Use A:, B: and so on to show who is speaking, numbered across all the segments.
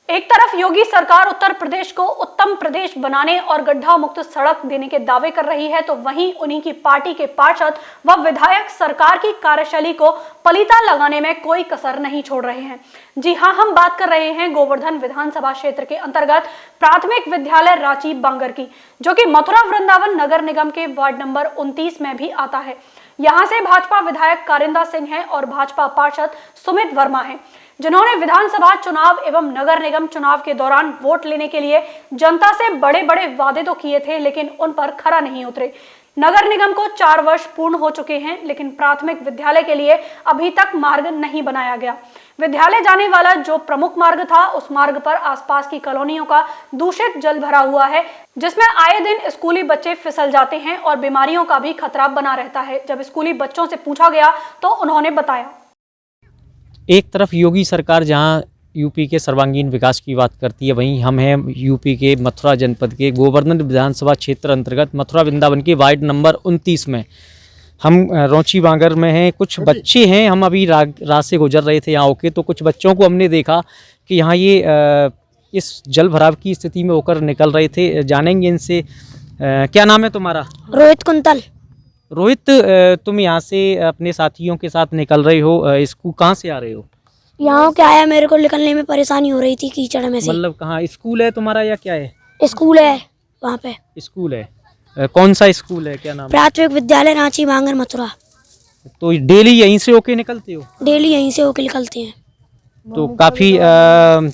A: एक तरफ योगी सरकार उत्तर प्रदेश को उत्तम प्रदेश बनाने और गड्ढा मुक्त सड़क देने के दावे कर रही है, तो वहीं उन्हीं की पार्टी के पार्षद व विधायक सरकार की कार्यशैली को पलीता लगाने में कोई कसर नहीं छोड़ रहे हैं। जी हां, हम बात कर रहे हैं गोवर्धन विधानसभा क्षेत्र के अंतर्गत प्राथमिक विद्यालय रांची बांगर की, जो कि मथुरा वृंदावन नगर निगम के वार्ड नंबर 29 में भी आता है। यहां से भाजपा विधायक कारिंदा सिंह हैं और भाजपा पार्षद सुमित वर्मा हैं, जिन्होंने विधानसभा चुनाव एवं नगर निगम चुनाव के दौरान वोट लेने के लिए जनता से बड़े बड़े वादे तो किए थे, लेकिन उन पर खरा नहीं उतरे। नगर निगम को 4 वर्ष पूर्ण हो चुके हैं, लेकिन प्राथमिक विद्यालय के लिए अभी तक मार्ग नहीं बनाया गया। विद्यालय जाने वाला जो प्रमुख मार्ग था, उस मार्ग पर आसपास की कॉलोनियों का दूषित जल भरा हुआ है, जिसमें आए दिन स्कूली बच्चे फिसल जाते हैं और बीमारियों का भी खतरा बना रहता है। जब स्कूली बच्चों से पूछा गया तो उन्होंने बताया,
B: एक तरफ योगी सरकार जहां यूपी के सर्वांगीण विकास की बात करती है, वहीं हम हैं यूपी के मथुरा जनपद के गोवर्धन विधानसभा क्षेत्र अंतर्गत मथुरा वृंदावन के वार्ड नंबर 29 में हम रांची बांगर में हैं। कुछ बच्चे हैं, हम अभी रात से गुजर रहे थे यहाँ होके, तो कुछ बच्चों को हमने देखा कि यहाँ ये इस जल भराव की स्थिति में होकर निकल रहे थे। जानेंगे इनसे। क्या नाम है तुम्हारा?
C: रोहित कुंतल।
B: रोहित, तुम यहाँ से अपने साथियों के साथ निकल रहे हो, स्कूल कहाँ से आ रहे हो?
C: यहाँ क्या है, मेरे को निकलने में परेशानी हो रही थी कीचड़ में से।
B: मतलब कहाँ स्कूल है तुम्हारा या क्या है?
C: स्कूल है, वहाँ पे स्कूल
B: है। कौन सा स्कूल है, क्या नाम?
C: प्राथमिक विद्यालय रांची बांगर मथुरा।
B: तो डेली यहीं से होके निकलते हो?
C: डेली यहीं से होके निकलते हैं।
B: तो काफी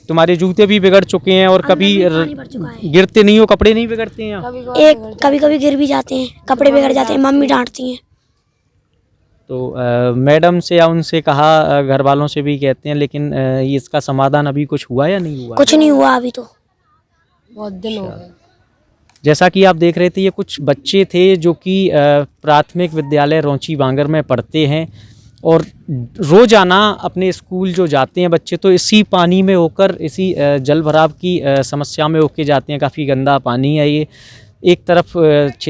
B: तुम्हारे जूते भी बिगड़ चुके हैं और कभी गिरते नहीं हो? कपड़े नहीं बिगड़ते हैं?
C: कभी कभी गिर भी जाते हैं, कपड़े बिगड़ जाते हैं, मम्मी डांटती हैं।
B: तो मैडम से या उनसे कहा, घर वालों से भी कहते हैं, लेकिन इसका समाधान अभी कुछ हुआ या नहीं हुआ?
C: कुछ नहीं हुआ, अभी तो
D: बहुत दिन हो गए।
B: जैसा कि आप देख रहे थे, ये कुछ बच्चे थे जो कि प्राथमिक विद्यालय रांची बांगर में पढ़ते हैं और रोज़ाना अपने स्कूल जो जाते हैं बच्चे, तो इसी पानी में होकर, इसी जल भराव की समस्या में होके जाते हैं। काफ़ी गंदा पानी है ये। एक तरफ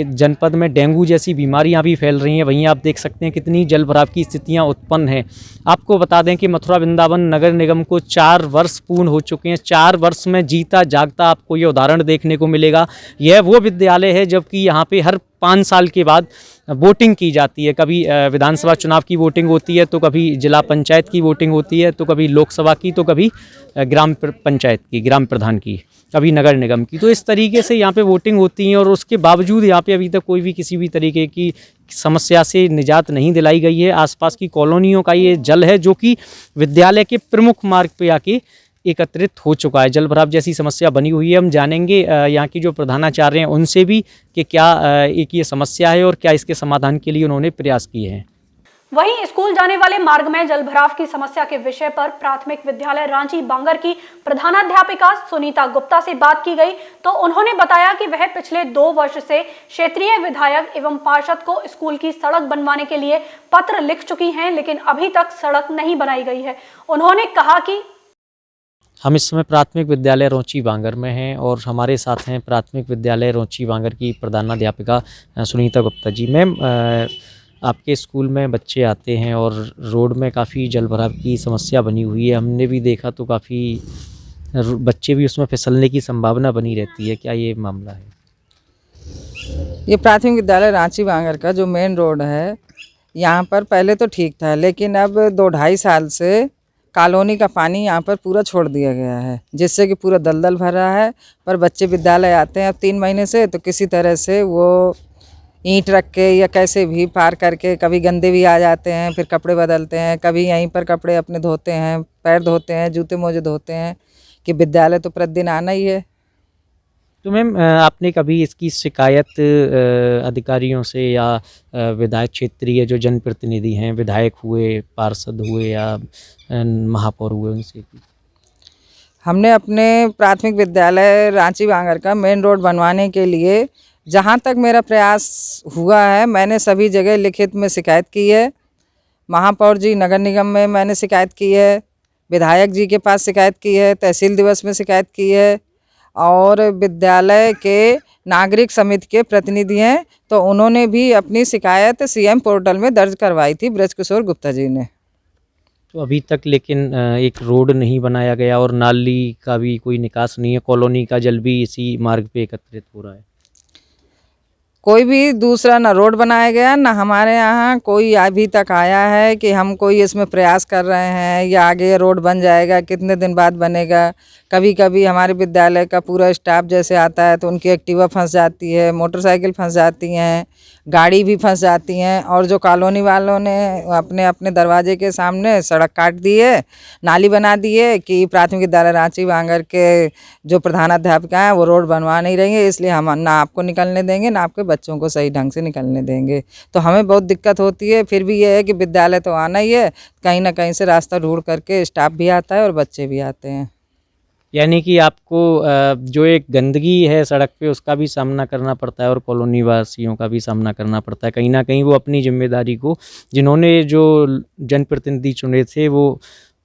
B: जनपद में डेंगू जैसी बीमारियां भी फैल रही हैं, वहीं आप देख सकते हैं कितनी जल भराव की स्थितियां उत्पन्न हैं। आपको बता दें कि मथुरा वृंदावन नगर निगम को 4 वर्ष पूर्ण हो चुके हैं। 4 वर्ष में जीता जागता आपको ये उदाहरण देखने को मिलेगा। यह वो विद्यालय है जबकि यहाँ पे हर 5 साल के बाद वोटिंग की जाती है। कभी विधानसभा चुनाव की वोटिंग होती है, तो कभी जिला पंचायत की वोटिंग होती है, तो कभी लोकसभा की, तो कभी ग्राम पंचायत की, ग्राम प्रधान की, कभी नगर निगम की। तो इस तरीके से यहाँ पे वोटिंग होती है और उसके बावजूद यहाँ पे अभी तक कोई भी किसी भी तरीके की समस्या से निजात नहीं दिलाई गई है। आसपास की कॉलोनियों का ये जल है जो कि विद्यालय के प्रमुख मार्ग पे आके एकत्रित हो चुका है। जल भराव जैसी समस्या बनी हुई है। हम जानेंगे यहाँ की जो प्रधानाचार्य हैं उनसे भी कि क्या एक ये समस्या है और क्या इसके समाधान के लिए उन्होंने प्रयास किए हैं।
A: वहीं स्कूल जाने वाले मार्ग में जल भराव की समस्या के विषय पर प्राथमिक विद्यालय रांची बांगर की प्रधानाध्यापिका सुनीता गुप्ता से बात की गई, तो उन्होंने बताया कि वह पिछले 2 वर्ष से क्षेत्रीय विधायक एवं पार्षद को स्कूल की सड़क बनवाने के लिए पत्र लिख चुकी हैं, लेकिन अभी तक सड़क नहीं बनाई गई है। उन्होंने कहा कि
B: हम इस समय प्राथमिक विद्यालय रांची बांगर में हैं और हमारे साथ हैं प्राथमिक विद्यालय रांची बांगर की प्रधानाध्यापिका सुनीता गुप्ता जी। मैम, आपके स्कूल में बच्चे आते हैं और रोड में काफ़ी जल भराव की समस्या बनी हुई है। हमने भी देखा तो काफ़ी बच्चे भी उसमें फिसलने की संभावना बनी रहती है। क्या ये मामला है?
D: ये प्राथमिक विद्यालय रांची बांगर का जो मेन रोड है, यहाँ पर पहले तो ठीक था, लेकिन अब 2-2.5 साल से कॉलोनी का पानी यहाँ पर पूरा छोड़ दिया गया है, जिससे कि पूरा दलदल भर रहा है। पर बच्चे विद्यालय आते हैं अब 3 महीने से, तो किसी तरह से वो ईंट रख के या कैसे भी पार करके, कभी गंदे भी आ जाते हैं, फिर कपड़े बदलते हैं, कभी यहीं पर कपड़े अपने धोते हैं, पैर धोते हैं, जूते मोजे धोते हैं, कि विद्यालय तो प्रतिदिन आना ही है।
B: तो मैम, आपने कभी इसकी शिकायत अधिकारियों से या विधायक क्षेत्रीय जो जनप्रतिनिधि हैं, विधायक हुए, पार्षद हुए या महापौर हुए, उनसे की?
D: हमने अपने प्राथमिक विद्यालय रांची बांगर का मेन रोड बनवाने के लिए जहाँ तक मेरा प्रयास हुआ है, मैंने सभी जगह लिखित में शिकायत की है। महापौर जी, नगर निगम में मैंने शिकायत की है, विधायक जी के पास शिकायत की है, तहसील दिवस में शिकायत की है, और विद्यालय के नागरिक समिति के प्रतिनिधि हैं, तो उन्होंने भी अपनी शिकायत CM पोर्टल में दर्ज करवाई थी, ब्रजकिशोर गुप्ता जी ने।
B: तो अभी तक लेकिन एक रोड नहीं बनाया गया और नाली का भी कोई निकास नहीं है, कॉलोनी का जल भी इसी मार्ग पे एकत्रित हो रहा है।
D: कोई भी दूसरा ना रोड बनाया गया, ना हमारे यहाँ कोई अभी तक आया है कि हम कोई इसमें प्रयास कर रहे हैं या आगे रोड बन जाएगा, कितने दिन बाद बनेगा। कभी कभी हमारे विद्यालय का पूरा स्टाफ जैसे आता है तो उनकी एक्टिवा फंस जाती है, मोटरसाइकिल फंस जाती हैं, गाड़ी भी फंस जाती हैं। और जो कॉलोनी वालों ने अपने अपने दरवाजे के सामने सड़क काट दी है, नाली बना दी है कि प्राथमिक विद्यालय रांची बांगर के जो प्रधानाध्यापिका हैं वो रोड बनवा नहीं रही है, इसलिए हम ना आपको निकलने देंगे ना आपके बच्चों को सही ढंग से निकलने देंगे। तो हमें बहुत दिक्कत होती है। फिर भी ये है कि विद्यालय तो आना ही है, कहीं ना कहीं से रास्ता ढूंढ करके स्टाफ भी आता है और बच्चे भी आते हैं।
B: यानी कि आपको जो एक गंदगी है सड़क पे उसका भी सामना करना पड़ता है और कॉलोनी वासियों का भी सामना करना पड़ता है। कहीं ना कहीं वो अपनी जिम्मेदारी को जिन्होंने जो जनप्रतिनिधि चुने थे वो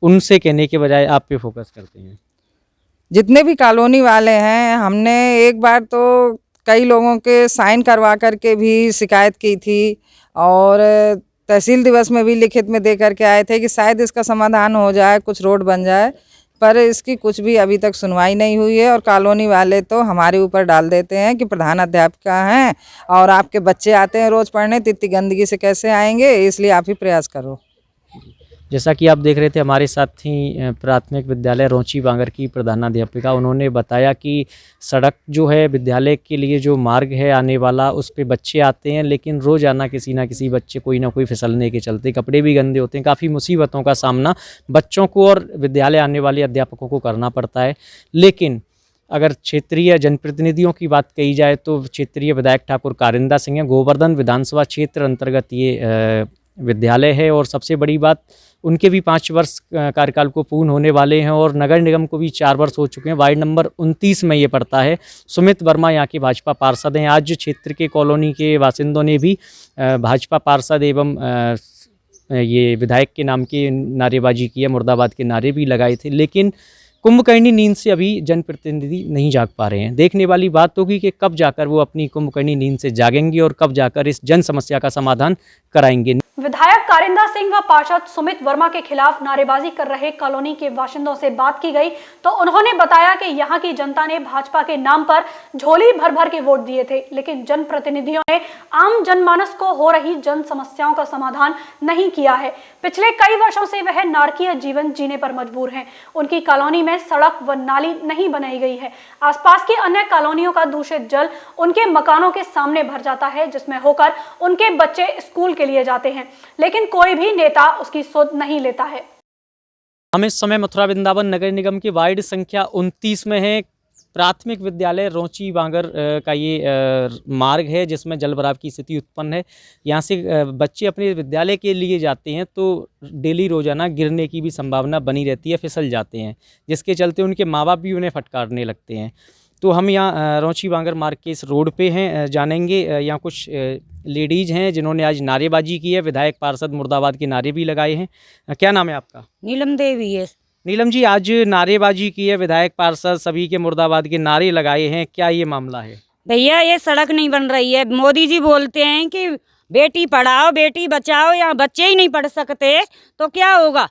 B: उनसे कहने के बजाय आप पे फोकस करते हैं।
D: जितने भी कॉलोनी वाले हैं, हमने एक बार तो कई लोगों के साइन करवा करके भी शिकायत की थी और तहसील दिवस में भी लिखित में दे करके आए थे कि शायद इसका समाधान हो जाए, कुछ रोड बन जाए, पर इसकी कुछ भी अभी तक सुनवाई नहीं हुई है। और कॉलोनी वाले तो हमारे ऊपर डाल देते हैं कि प्रधान अध्यापिका हैं और आपके बच्चे आते हैं रोज़ पढ़ने, तो इतनी गंदगी से कैसे आएंगे, इसलिए आप ही प्रयास करो।
B: जैसा कि आप देख रहे थे हमारे साथ थी प्राथमिक विद्यालय रोंची बांगर की प्रधानाध्यापिका। उन्होंने बताया कि सड़क जो है विद्यालय के लिए जो मार्ग है आने वाला उस पे बच्चे आते हैं, लेकिन रोज़ाना किसी ना किसी बच्चे कोई ना कोई फिसलने के चलते कपड़े भी गंदे होते हैं। काफ़ी मुसीबतों का सामना बच्चों को और विद्यालय आने वाले अध्यापकों को करना पड़ता है। लेकिन अगर क्षेत्रीय जनप्रतिनिधियों की बात कही जाए तो क्षेत्रीय विधायक ठाकुर कारिंदा सिंह हैं। गोवर्धन विधानसभा क्षेत्र अंतर्गत ये विद्यालय है और सबसे बड़ी बात उनके भी 5 वर्ष कार्यकाल को पूर्ण होने वाले हैं और नगर निगम को भी 4 वर्ष हो चुके हैं। वार्ड नंबर 29 में ये पड़ता है। सुमित वर्मा यहाँ के भाजपा पार्षद हैं। आज क्षेत्र के कॉलोनी के बासिंदों ने भी भाजपा पार्षद एवं ये विधायक के नाम की नारेबाजी की है, मुर्दाबाद के नारे भी लगाए थे। लेकिन कुंभकर्णी नींद से अभी जनप्रतिनिधि नहीं जाग पा रहे हैं। देखने वाली बात होगी कि कब जाकर वो अपनी कुंभकर्णी नींद से जागेंगे और कब जाकर इस जन समस्या का समाधान कराएंगे।
A: विधायक कारिंदा सिंह व पार्षद सुमित वर्मा के खिलाफ नारेबाजी कर रहे कॉलोनी के बाशिंदों से बात की गई तो उन्होंने बताया कि यहां की जनता ने भाजपा के नाम पर झोली भर भर के वोट दिए थे, लेकिन जनप्रतिनिधियों ने आम जनमानस को हो रही जन समस्याओं का समाधान नहीं किया है। पिछले कई वर्षों से वह नारकीय जीवन जीने पर मजबूर हैं। उनकी कॉलोनी में सड़क व नाली नहीं बनाई गई है। आसपास की अन्य कॉलोनियों का दूषित जल उनके मकानों के सामने भर जाता है, जिसमें होकर उनके बच्चे स्कूल के लिए जाते हैं, लेकिन कोई भी नेता उसकी सुध नहीं लेता है।
B: हम इस समय मथुरा वृंदावन नगर निगम के वार्ड संख्या 29 में है। प्राथमिक विद्यालय रोंची बांगर का ये मार्ग है जिसमें जल भराव की स्थिति उत्पन्न है। यहाँ से बच्चे अपने विद्यालय के लिए जाते हैं तो डेली रोजाना गिरने की भी संभावना बनी रहती है, फिसल जाते हैं, जिसके चलते उनके माँ बाप भी उन्हें फटकारने लगते हैं। तो हम यहाँ रोंची बांगर मार्ग के इस रोड पे हैं, जानेंगे। यहाँ कुछ लेडीज़ हैं जिन्होंने आज नारेबाजी की है, विधायक पार्षद मुर्दाबाद के नारे भी लगाए हैं। क्या नाम है आपका?
E: नीलम देवी है।
B: नीलम जी, आज नारेबाजी की है, विधायक पार्षद सभी के मुर्दाबाद के नारे लगाए हैं, क्या ये मामला है?
E: भैया ये सड़क नहीं बन रही है। मोदी जी बोलते हैं कि बेटी पढ़ाओ बेटी बचाओ, यहाँ बच्चे ही नहीं पढ़ सकते तो क्या होगा?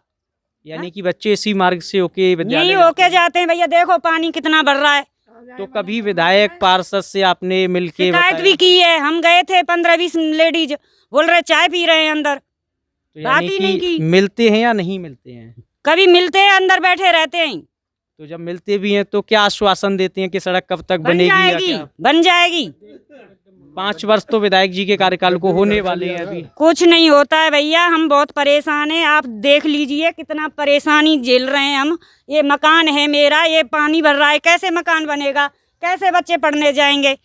B: यानी कि बच्चे इसी मार्ग से होके विद्यालय
E: यही होके जाते हैं। भैया देखो पानी कितना बढ़ रहा है।
B: तो कभी विधायक पार्षद से आपने मिलके
E: शिकायत भी की है। हम गए थे 15-20 लेडीज, बोल रहे चाय पी रहे हैं अंदर।
B: तो
E: बात
B: यानी
E: ही नहीं
B: कि
E: की।
B: मिलते हैं या नहीं मिलते हैं?
E: कभी मिलते हैं, अंदर बैठे रहते हैं।
B: तो जब मिलते भी हैं तो क्या आश्वासन देते हैं कि सड़क कब तक
E: बन
B: बनेगी या
E: जाएगी,
B: क्या?
E: बन जाएगी।
B: 5 वर्ष तो विधायक जी के कार्यकाल को होने वाले हैं अभी।
E: कुछ नहीं होता है भैया, हम बहुत परेशान हैं। आप देख लीजिए कितना परेशानी झेल रहे हैं हम। ये मकान है मेरा, ये पानी भर रहा है, कैसे मकान बनेगा, कैसे बच्चे पढ़ने जाएंगे?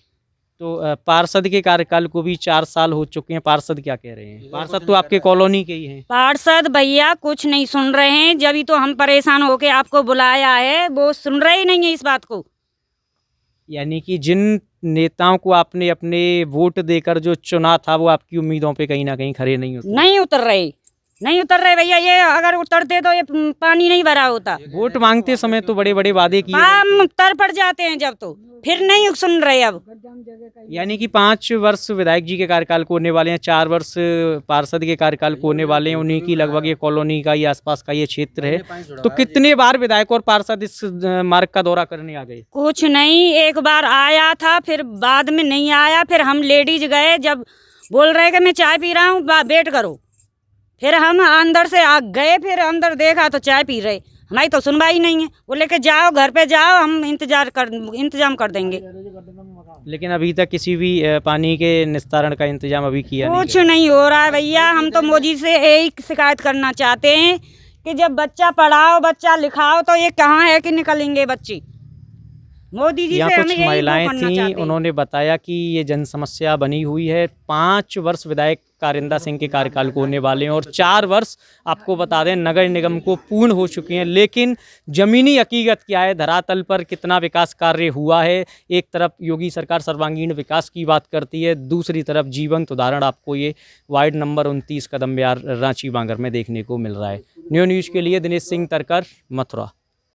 B: तो पार्षद के कार्यकाल को भी 4 साल हो चुके हैं। पार्षद क्या कह रहे हैं? पार्षद तो आपके कॉलोनी के ही हैं।
E: पार्षद भैया कुछ नहीं सुन रहे हैं। जब ही तो हम परेशान होके आपको बुलाया है, वो सुन रहे ही नहीं है इस बात को।
B: यानी कि जिन नेताओं को आपने अपने वोट देकर जो चुना था वो आपकी उम्मीदों पे कहीं ना कहीं खरे नहीं उतरे।
E: नहीं उतर रहे, नहीं उतर रहे भैया, ये अगर उतरते तो ये पानी नहीं भरा होता।
B: वोट मांगते समय तो बड़े बड़े वादे किए,
E: हम तर पड़ जाते हैं जब, तो फिर नहीं सुन रहे अब।
B: यानी कि 5 वर्ष विधायक जी के कार्यकाल को होने वाले हैं, 4 वर्ष पार्षद के कार्यकाल को होने वाले हैं, उन्हीं की लगभग ये कॉलोनी का ये आसपास का ये क्षेत्र है। तो कितने बार विधायक और पार्षद इस मार्ग का दौरा करने आ गए?
E: कुछ नहीं, एक बार आया था, फिर बाद में नहीं आया। फिर हम लेडीज गए, जब बोल रहे कि मैं चाय पी रहा हूँ वेट करो, फिर हम अंदर से आ गए, फिर अंदर देखा तो चाय पी रहे। हमारी तो सुनवाई नहीं है, वो लेके जाओ घर पे जाओ, हम इंतजाम कर देंगे।
B: लेकिन अभी तक किसी भी पानी के निस्तारण का इंतजाम अभी किया नहीं
E: कुछ नहीं हो रहा है भैया। हम तो मोदी से एक शिकायत करना चाहते हैं कि जब बच्चा पढ़ाओ, बच्चा लिखाओ, तो ये कहाँ है कि निकलेंगे बच्चे। मोदी जी
B: यहाँ
E: से
B: कुछ
E: हमें यही
B: महिलाएं
E: करना
B: थीं,
E: चाहते हैं।
B: उन्होंने बताया कि ये जन समस्या बनी हुई है। 5 वर्ष विधायक कारिंदा सिंह के कार्यकाल को होने वाले हैं और 4 वर्ष आपको बता दें नगर निगम को पूर्ण हो चुके हैं। लेकिन ज़मीनी हकीकत क्या है, धरातल पर कितना विकास कार्य हुआ है? एक तरफ योगी सरकार सर्वांगीण विकास की बात करती है, दूसरी तरफ जीवंत उदाहरण आपको ये वार्ड नंबर 29 कदम बिहार रांची बांगर में देखने को मिल रहा है। न्यू न्यूज़ के लिए दिनेश सिंह तरकर, मथुरा।